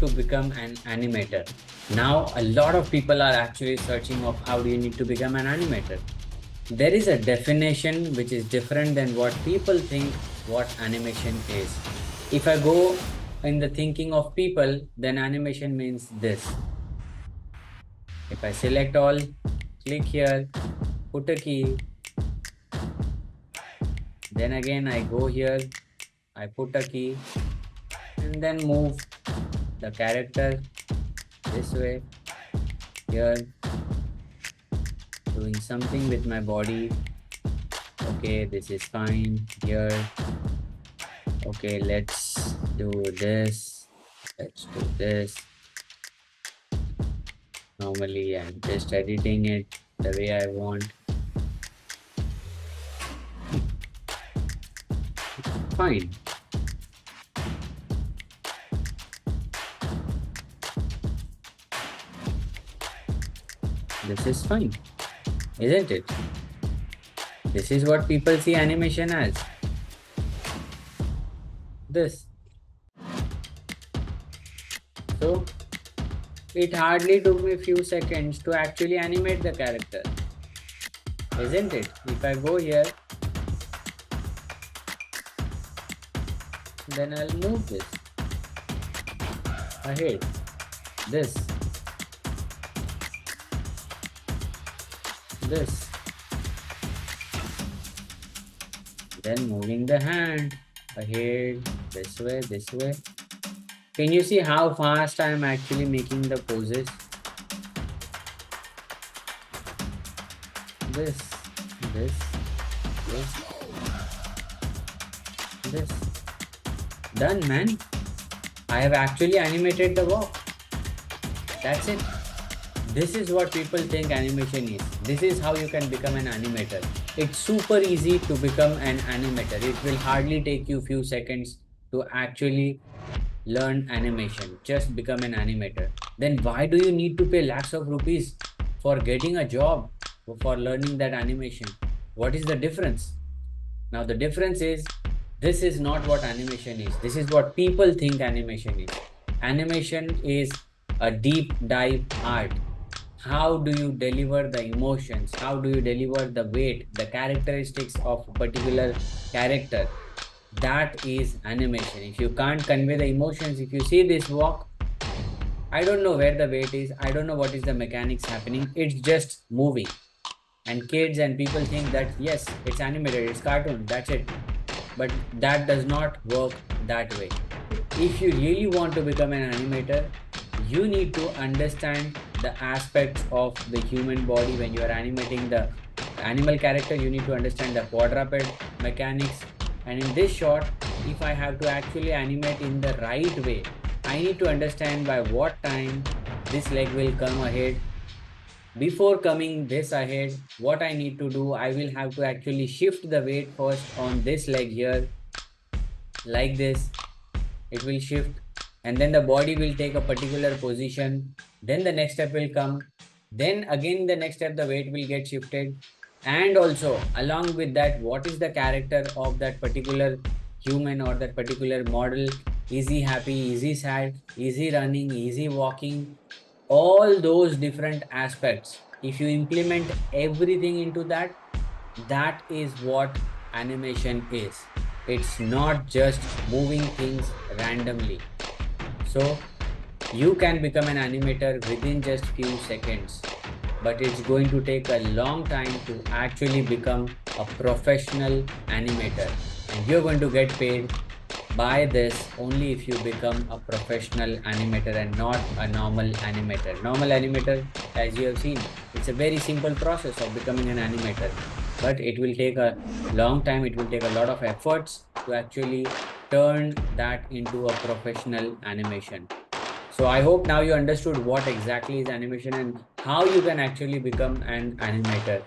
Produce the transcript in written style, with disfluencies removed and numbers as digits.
to become an animator. Now, a lot of people are actually searching of how do you need to become an animator. There is a definition which is different than what people think what animation is. If I go in the thinking of people, then animation means this. If I select all, click here, put a key, then again I go here, I put a key, and then move the character this way, here, doing something with my body. Okay, this is fine. Here, okay, let's do this. Let's do this. Normally, I'm just editing it the way I want. Fine. This is fine, isn't it? This is what people see animation as. This. So, it hardly took me a few seconds to actually animate the character, isn't it? If I go here, then I'll move this ahead, this, then moving the hand ahead, this way. Can you see how fast I am actually making the poses? This. Done, man. I have actually animated the walk. That's it. This is what people think animation is. This is how you can become an animator. It's super easy to become an animator. It will hardly take you few seconds to actually learn animation. Just become an animator. Then why do you need to pay lakhs of rupees for getting a job for learning that animation? What is the difference? Now the difference is, this is not what animation is. This is what people think animation is. Animation is a deep dive art. How do you deliver the emotions? How do you deliver the weight, the characteristics of a particular character? That is animation. If you can't convey the emotions, if you see this walk, I don't know where the weight is. I don't know what is the mechanics happening. It's just moving. And kids and people think that, yes, it's animated, it's cartoon, that's it. But that does not work that way. If you really want to become an animator, you need to understand the aspects of the human body. When you are animating the animal character, you need to understand the quadruped mechanics. And in this shot, if I have to actually animate in the right way, I need to understand by what time this leg will come ahead. Before coming this ahead, what I need to do, I will have to actually shift the weight first on this leg here, like this. It will shift, and then the body will take a particular position. Then the next step will come. Then again the next step, the weight will get shifted. And also along with that, what is the character of that particular human or that particular model? Is he happy? Is he sad? Is he running? Is he walking? All those different aspects, if you implement everything into that, that is what animation is. It's not just moving things randomly. So you can become an animator within just few seconds, but it's going to take a long time to actually become a professional animator, and you're going to get paid by this only if you become a professional animator and not a normal animator. Normal animator, as you have seen, it's a very simple process of becoming an animator, but it will take a long time. It will take a lot of efforts to actually turn that into a professional animation. So I hope now you understood what exactly is animation and how you can actually become an animator.